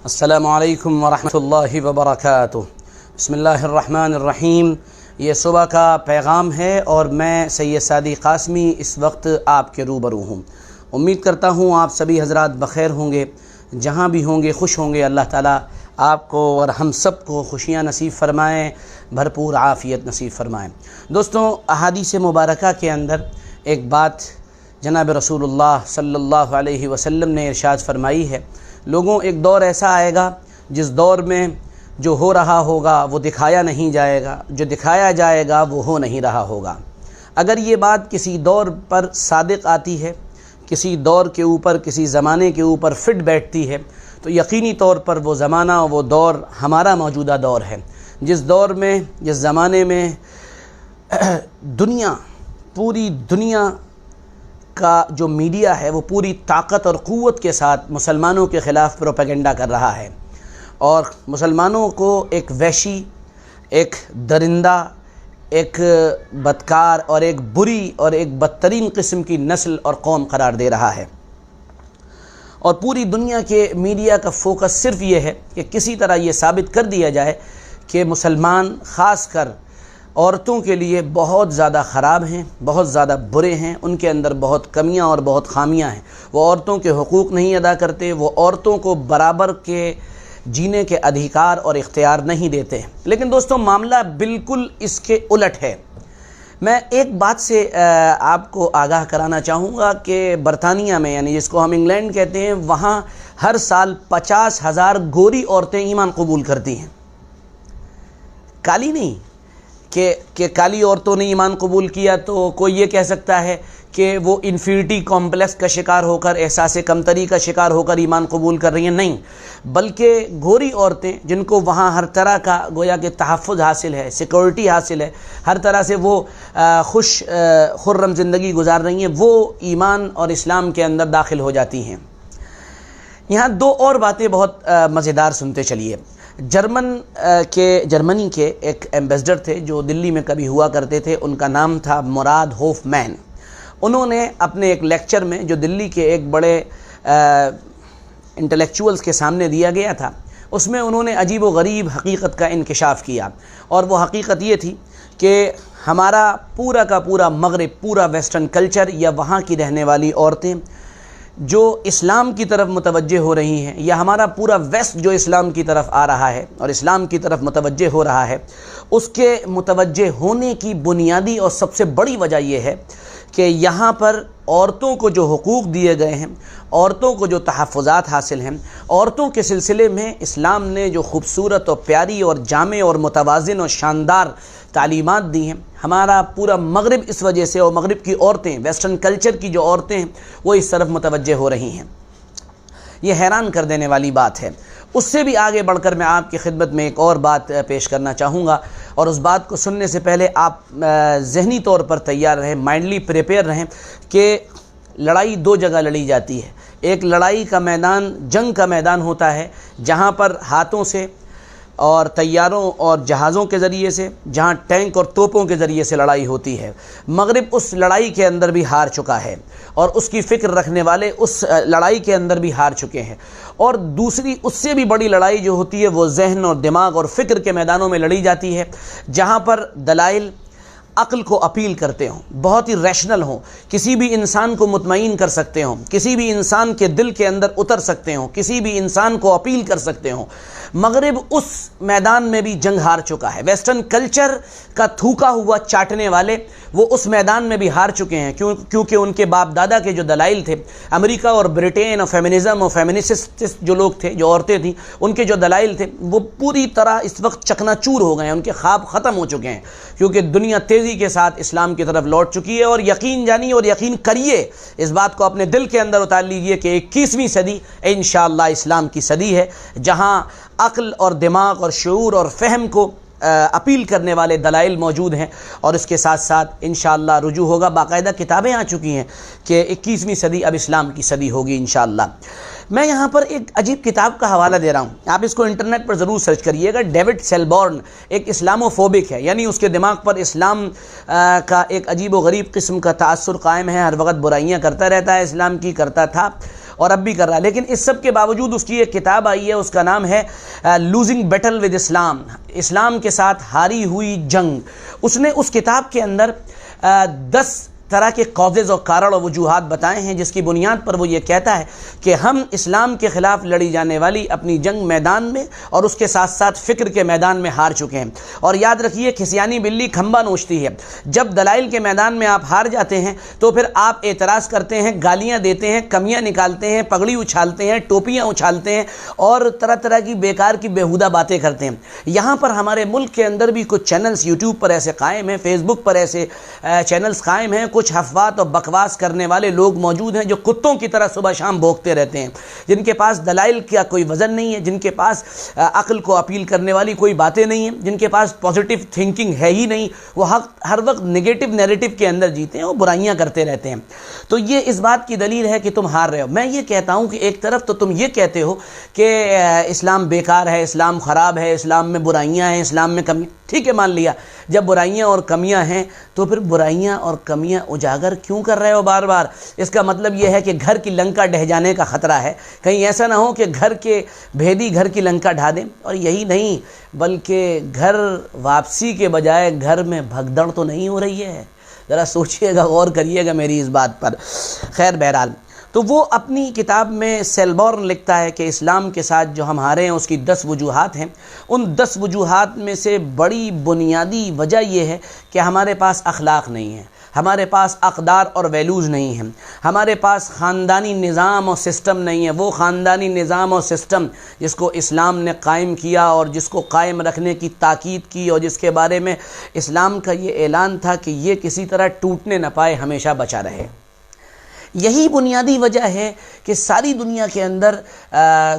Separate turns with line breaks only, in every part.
السلام علیکم ورحمۃ اللہ وبرکاتہ۔ بسم اللہ الرحمن الرحیم۔ یہ صبح کا پیغام ہے اور میں سید سعدی قاسمی اس وقت آپ کے روبرو ہوں۔ امید کرتا ہوں آپ سبھی حضرات بخیر ہوں گے، جہاں بھی ہوں گے خوش ہوں گے۔ اللہ تعالیٰ آپ کو اور ہم سب کو خوشیاں نصیب فرمائیں، بھرپور عافیت نصیب فرمائیں۔ دوستوں، احادیث مبارکہ کے اندر ایک بات جناب رسول اللہ صلی اللہ علیہ وسلم نے ارشاد فرمائی ہے، لوگوں ایک دور ایسا آئے گا جس دور میں جو ہو رہا ہوگا وہ دکھایا نہیں جائے گا، جو دکھایا جائے گا وہ ہو نہیں رہا ہوگا۔ اگر یہ بات کسی دور پر صادق آتی ہے، کسی دور کے اوپر، کسی زمانے کے اوپر فٹ بیٹھتی ہے، تو یقینی طور پر وہ زمانہ، وہ دور ہمارا موجودہ دور ہے، جس دور میں، جس زمانے میں پوری دنیا کا جو میڈیا ہے وہ پوری طاقت اور قوت کے ساتھ مسلمانوں کے خلاف پروپیگنڈا کر رہا ہے، اور مسلمانوں کو ایک وحشی، ایک درندہ، ایک بدکار اور ایک بری اور ایک بدترین قسم کی نسل اور قوم قرار دے رہا ہے۔ اور پوری دنیا کے میڈیا کا فوکس صرف یہ ہے کہ کسی طرح یہ ثابت کر دیا جائے کہ مسلمان خاص کر عورتوں کے لیے بہت زیادہ خراب ہیں، بہت زیادہ برے ہیں، ان کے اندر بہت کمیاں اور بہت خامیاں ہیں، وہ عورتوں کے حقوق نہیں ادا کرتے، وہ عورتوں کو برابر کے جینے کے ادھیکار اور اختیار نہیں دیتے ہیں۔ لیکن دوستوں، معاملہ بالکل اس کے الٹ ہے۔ میں ایک بات سے آپ کو آگاہ کرانا چاہوں گا کہ برطانیہ میں، یعنی جس کو ہم انگلینڈ کہتے ہیں، وہاں ہر سال 50,000 گوری عورتیں ایمان قبول کرتی ہیں، کالی نہیں کہ کالی عورتوں نے ایمان قبول کیا تو کوئی یہ کہہ سکتا ہے کہ وہ انفیریٹی کمپلیکس کا شکار ہو کر، احساس کمتری کا شکار ہو کر ایمان قبول کر رہی ہیں، نہیں، بلکہ گوری عورتیں جن کو وہاں ہر طرح کا گویا کہ تحفظ حاصل ہے، سیکورٹی حاصل ہے، ہر طرح سے وہ خوش خرم زندگی گزار رہی ہیں، وہ ایمان اور اسلام کے اندر داخل ہو جاتی ہیں۔ یہاں دو اور باتیں بہت مزیدار سنتے چلیے۔ جرمنی کے ایک ایمبیسڈر تھے جو دلی میں کبھی ہوا کرتے تھے، ان کا نام تھا مراد ہوف مین۔ انہوں نے اپنے ایک لیکچر میں جو دلی کے ایک بڑے انٹلیکچوئلز کے سامنے دیا گیا تھا، اس میں انہوں نے عجیب و غریب حقیقت کا انکشاف کیا، اور وہ حقیقت یہ تھی کہ ہمارا پورا کا پورا مغرب، پورا ویسٹرن کلچر، یا وہاں کی رہنے والی عورتیں جو اسلام کی طرف متوجہ ہو رہی ہیں، یا ہمارا پورا ویسٹ جو اسلام کی طرف آ رہا ہے اور اسلام کی طرف متوجہ ہو رہا ہے، اس کے متوجہ ہونے کی بنیادی اور سب سے بڑی وجہ یہ ہے کہ یہاں پر عورتوں کو جو حقوق دیے گئے ہیں، عورتوں کو جو تحفظات حاصل ہیں، عورتوں کے سلسلے میں اسلام نے جو خوبصورت اور پیاری اور جامع اور متوازن اور شاندار تعلیمات دی ہیں، ہمارا پورا مغرب اس وجہ سے، اور مغرب کی عورتیں، ویسٹرن کلچر کی جو عورتیں ہیں، وہ اس طرف متوجہ ہو رہی ہیں۔ یہ حیران کر دینے والی بات ہے۔ اس سے بھی آگے بڑھ کر میں آپ کی خدمت میں ایک اور بات پیش کرنا چاہوں گا، اور اس بات کو سننے سے پہلے آپ ذہنی طور پر تیار رہیں، مائنڈلی پریپیئر رہیں کہ لڑائی دو جگہ لڑی جاتی ہے۔ ایک لڑائی کا میدان، جنگ کا میدان ہوتا ہے، جہاں پر ہاتھوں سے اور طیاروں اور جہازوں کے ذریعے سے، جہاں ٹینک اور توپوں کے ذریعے سے لڑائی ہوتی ہے۔ مغرب اس لڑائی کے اندر بھی ہار چکا ہے، اور اس کی فکر رکھنے والے اس لڑائی کے اندر بھی ہار چکے ہیں۔ اور دوسری اس سے بھی بڑی لڑائی جو ہوتی ہے وہ ذہن اور دماغ اور فکر کے میدانوں میں لڑی جاتی ہے، جہاں پر دلائل عقل کو اپیل کرتے ہوں، بہت ہی ریشنل ہوں، کسی بھی انسان کو مطمئن کر سکتے ہوں، کسی بھی انسان کے دل کے اندر اتر سکتے ہوں، کسی بھی انسان کو اپیل کر سکتے ہوں۔ مغرب اس میدان میں بھی جنگ ہار چکا ہے۔ ویسٹرن کلچر کا تھوکا ہوا چاٹنے والے وہ اس میدان میں بھی ہار چکے ہیں، کیونکہ ان کے باپ دادا کے جو دلائل تھے، امریکہ اور برٹین اور فیمنزم اور فیمنسٹ جو لوگ تھے، جو عورتیں تھیں، ان کے جو دلائل تھے وہ پوری طرح اس وقت چکنا چور ہو گئے ہیں، ان کے خواب ختم ہو چکے ہیں، کیونکہ دنیا تیزی کے ساتھ اسلام کی طرف لوٹ چکی ہے۔ اور یقین جانیے اور یقین کریے، اس بات کو اپنے دل کے اندر اتار لیجئے کہ 21ویں صدی انشاءاللہ اسلام کی صدی ہے، جہاں عقل اور دماغ اور شعور اور فہم کو اپیل کرنے والے دلائل موجود ہیں، اور اس کے ساتھ ساتھ انشاءاللہ رجوع ہوگا۔ باقاعدہ کتابیں آ چکی ہیں کہ 21ویں صدی اب اسلام کی صدی ہوگی انشاءاللہ۔ میں یہاں پر ایک عجیب کتاب کا حوالہ دے رہا ہوں، آپ اس کو انٹرنیٹ پر ضرور سرچ کریے گا۔ ڈیوڈ سیلبورن ایک اسلاموفوبک ہے، یعنی اس کے دماغ پر اسلام کا ایک عجیب و غریب قسم کا تاثر قائم ہے، ہر وقت برائیاں کرتا رہتا ہے، اسلام کی کرتا تھا، اور اب بھی کر رہا ہے، لیکن اس سب کے باوجود اس کی ایک کتاب آئی ہے، اس کا نام ہے لوزنگ بیٹل ود اسلام، اسلام کے ساتھ ہاری ہوئی جنگ۔ اس نے اس کتاب کے اندر 10 طرح کے کازز اور کارن اور وجوہات بتائے ہیں، جس کی بنیاد پر وہ یہ کہتا ہے کہ ہم اسلام کے خلاف لڑی جانے والی اپنی جنگ میدان میں اور اس کے ساتھ ساتھ فکر کے میدان میں ہار چکے ہیں۔ اور یاد رکھیے، کھسیانی بلی کھمبا نوچتی ہے، جب دلائل کے میدان میں آپ ہار جاتے ہیں تو پھر آپ اعتراض کرتے ہیں، گالیاں دیتے ہیں، کمیاں نکالتے ہیں، پگڑی اچھالتے ہیں، ٹوپیاں اچھالتے ہیں اور طرح طرح کی بیکار کی بیہودہ باتیں کرتے ہیں۔ یہاں پر ہمارے ملک کے اندر بھی کچھ چینلز یوٹیوب پر ایسے قائم ہیں، فیس بک پر ایسے چینلز قائم ہیں، کچھ افوات اور بکواس کرنے والے لوگ موجود ہیں جو کتوں کی طرح صبح شام بھونکتے رہتے ہیں، جن کے پاس دلائل کا کوئی وزن نہیں ہے، جن کے پاس عقل کو اپیل کرنے والی کوئی باتیں نہیں ہیں، جن کے پاس پازیٹیو تھنکنگ ہے ہی نہیں، وہ ہر وقت نگیٹو نیریٹو کے اندر جیتے ہیں، وہ برائیاں کرتے رہتے ہیں۔ تو یہ اس بات کی دلیل ہے کہ تم ہار رہے ہو۔ میں یہ کہتا ہوں کہ ایک طرف تو تم یہ کہتے ہو کہ اسلام بیکار ہے، اسلام خراب ہے، اسلام میں برائیاں ہیں، اسلام میں کمیاں، ٹھیک ہے مان لیا، جب برائیاں اور کمیاں ہیں تو پھر برائیاں اور کمیاں اجاگر کیوں کر رہے ہو بار بار؟ اس کا مطلب یہ ہے کہ گھر کی لنکا ڈہ جانے کا خطرہ ہے، کہیں ایسا نہ ہو کہ گھر کے بھیدی گھر کی لنکا ڈھا دیں۔ اور یہی نہیں بلکہ گھر واپسی کے بجائے گھر میں بھگدڑ تو نہیں ہو رہی ہے؟ ذرا سوچئے گا، غور کریے گا میری اس بات پر۔ خیر بہرحال، تو وہ اپنی کتاب میں سیلبورن لکھتا ہے کہ اسلام کے ساتھ جو ہم ہارے ہیں اس کی 10 وجوہات ہیں۔ ان 10 وجوہات میں سے بڑی بنیادی وجہ یہ ہے کہ ہمارے پاس اخلاق نہیں ہے، ہمارے پاس اقدار اور ویلیوز نہیں ہیں، ہمارے پاس خاندانی نظام اور سسٹم نہیں ہے، وہ خاندانی نظام اور سسٹم جس کو اسلام نے قائم کیا اور جس کو قائم رکھنے کی تاکید کی اور جس کے بارے میں اسلام کا یہ اعلان تھا کہ یہ کسی طرح ٹوٹنے نہ پائے، ہمیشہ بچا رہے۔ یہی بنیادی وجہ ہے کہ ساری دنیا کے اندر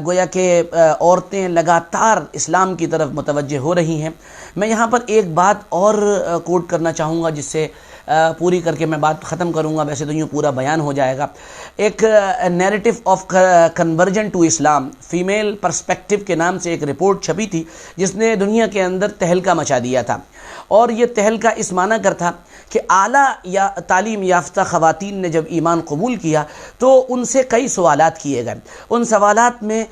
گویا کہ عورتیں لگاتار اسلام کی طرف متوجہ ہو رہی ہیں۔ میں یہاں پر ایک بات اور کوٹ کرنا چاہوں گا جس سے پوری کر کے میں بات ختم کروں گا، ویسے تو یوں پورا بیان ہو جائے گا۔ ایک narrative of conversion to Islam, female perspective کے نام سے ایک رپورٹ چھپی تھی جس نے دنیا کے اندر تہلکہ مچا دیا تھا، اور یہ تہلکہ اس معنی کر تھا کہ اعلیٰ یا تعلیم یافتہ خواتین نے جب ایمان قبول کیا تو ان سے کئی سوالات کیے گئے۔ ان سوالات میں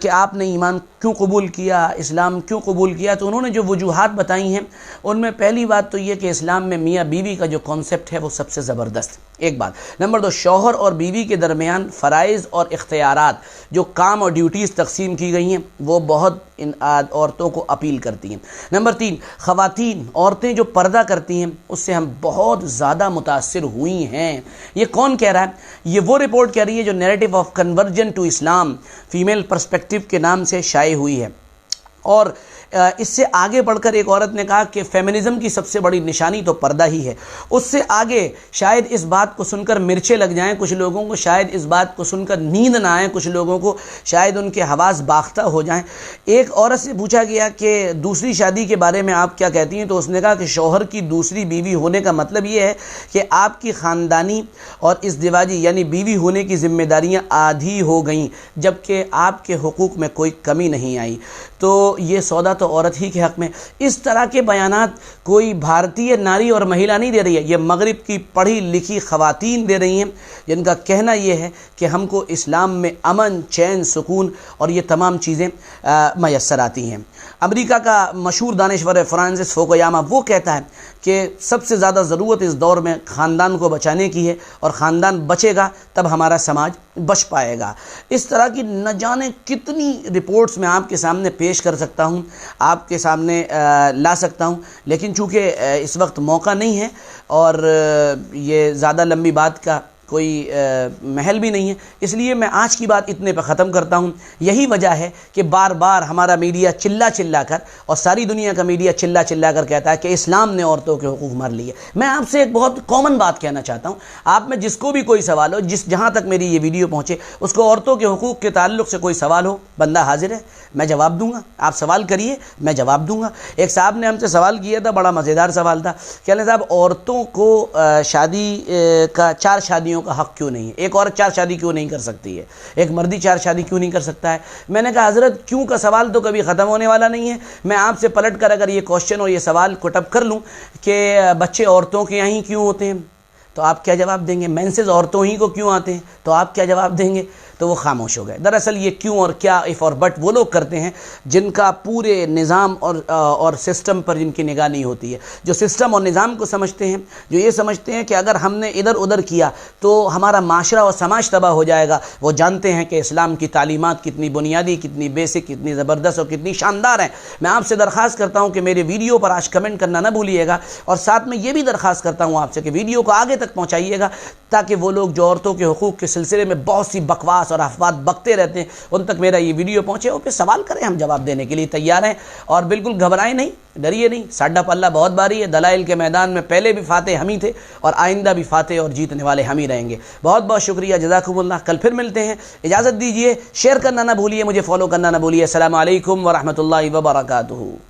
کہ آپ نے ایمان کیوں قبول کیا، اسلام کیوں قبول کیا، تو انہوں نے جو وجوہات بتائی ہیں ان میں پہلی بات تو یہ کہ اسلام میں میاں بیوی کا جو کانسیپٹ ہے وہ سب سے زبردست ایک بات۔ نمبر 2، شوہر اور بیوی کے درمیان فرائض اور اختیارات، جو کام اور ڈیوٹیز تقسیم کی گئی ہیں وہ بہت ان عورتوں کو اپیل کرتی ہیں۔ نمبر 3، خواتین، عورتیں جو پردہ کرتی ہیں اس سے ہم بہت زیادہ متاثر ہوئی ہیں۔ یہ کون کہہ رہا ہے؟ یہ وہ رپورٹ کہہ رہی ہے جو narrative of conversion to Islam, female perspective کے نام سے شائع ہوئی ہے۔ اور اس سے آگے بڑھ کر ایک عورت نے کہا کہ فیمنزم کی سب سے بڑی نشانی تو پردہ ہی ہے۔ اس سے آگے شاید اس بات کو سن کر مرچیں لگ جائیں کچھ لوگوں کو، شاید اس بات کو سن کر نیند نہ آئے کچھ لوگوں کو، شاید ان کے حواس باختہ ہو جائیں۔ ایک عورت سے پوچھا گیا کہ دوسری شادی کے بارے میں آپ کیا کہتی ہیں، تو اس نے کہا کہ شوہر کی دوسری بیوی ہونے کا مطلب یہ ہے کہ آپ کی خاندانی اور ازدواجی یعنی بیوی ہونے کی ذمہ داریاں آدھی ہو گئیں، جبکہ آپ کے حقوق میں کوئی کمی نہیں آئی۔ تو یہ سودا تو عورت ہی کے حق میں۔ اس طرح کے بیانات کوئی بھارتی ناری اور مہیلا نہیں دے رہی ہے، یہ مغرب کی پڑھی لکھی خواتین دے رہی ہیں، جن کا کہنا یہ ہے کہ ہم کو اسلام میں امن، چین، سکون اور یہ تمام چیزیں میسر آتی ہیں۔ امریکہ کا مشہور دانشور فرانسس فوکویاما وہ کہتا ہے کہ سب سے زیادہ ضرورت اس دور میں خاندان کو بچانے کی ہے، اور خاندان بچے گا تب ہمارا سماج بچ پائے گا۔ اس طرح کی نہ جانے کتنی رپورٹس میں آپ کے سامنے پیش کر سکتا ہوں، آپ کے سامنے لا سکتا ہوں، لیکن چونکہ اس وقت موقع نہیں ہے اور یہ زیادہ لمبی بات کا کوئی محل بھی نہیں ہے، اس لیے میں آج کی بات اتنے پہ ختم کرتا ہوں۔ یہی وجہ ہے کہ بار بار ہمارا میڈیا چلا چلا کر اور ساری دنیا کا میڈیا چلا چلا کر کہتا ہے کہ اسلام نے عورتوں کے حقوق مار لیے۔ میں آپ سے ایک بہت کامن بات کہنا چاہتا ہوں، آپ میں جس کو بھی کوئی سوال ہو، جہاں تک میری یہ ویڈیو پہنچے، اس کو عورتوں کے حقوق کے تعلق سے کوئی سوال ہو، بندہ حاضر ہے، میں جواب دوں گا۔ آپ سوال کریے، میں جواب دوں گا۔ ایک صاحب نے ہم سے سوال کیا تھا، بڑا مزیدار سوال تھا، کہنے صاحب عورتوں کو شادی کا 4 شادیوں کا حق کیوں نہیں ہے؟ ایک عورت 4 شادی کیوں نہیں کر سکتی ہے؟ ایک مردی 4 شادی کیوں نہیں کر سکتا ہے؟ میں نے کہا حضرت کیوں کا سوال تو کبھی ختم ہونے والا نہیں ہے۔ میں آپ سے پلٹ کر اگر یہ کوشچن اور یہ سوال کوٹپ کر لوں کہ بچے عورتوں کے یہاں ہی کیوں ہوتے ہیں، تو آپ کیا جواب دیں گے؟ مینسز عورتوں ہی کو کیوں آتے ہیں، تو آپ کیا جواب دیں گے؟ تو وہ خاموش ہو گئے۔ دراصل یہ کیوں اور کیا اف اور بٹ وہ لوگ کرتے ہیں جن کا پورے نظام اور سسٹم پر جن کی نگاہ نہیں ہوتی ہے، جو سسٹم اور نظام کو سمجھتے ہیں، جو یہ سمجھتے ہیں کہ اگر ہم نے ادھر ادھر کیا تو ہمارا معاشرہ اور سماج تباہ ہو جائے گا۔ وہ جانتے ہیں کہ اسلام کی تعلیمات کتنی بنیادی، کتنی بیسک، کتنی زبردست اور کتنی شاندار ہیں۔ میں آپ سے درخواست کرتا ہوں کہ میرے ویڈیو پر آج کمنٹ کرنا نہ بھولیے گا، اور ساتھ میں یہ بھی درخواست کرتا ہوں آپ سے کہ ویڈیو کو آگے تک پہنچائیے گا، تاکہ وہ لوگ جو عورتوں کے حقوق کے سلسلے میں بہت سی بکواس اور افواہ بکتے رہتے ہیں ان تک میرا یہ ویڈیو پہنچے، اور پھر سوال کریں، ہم جواب دینے کے لیے تیار ہیں۔ اور بالکل گھبرائیں نہیں، ڈریے نہیں، ساڈا پلہ بہت بھاری ہے۔ دلائل کے میدان میں پہلے بھی فاتح ہم ہی تھے اور آئندہ بھی فاتح اور جیتنے والے ہم ہی رہیں گے۔ بہت بہت شکریہ، جزاکم اللہ۔ کل پھر ملتے ہیں، اجازت دیجیے، شیئر کرنا نہ بھولیے، مجھے فالو کرنا نہ بھولیے۔ السلام علیکم ورحمۃ اللہ وبرکاتہ۔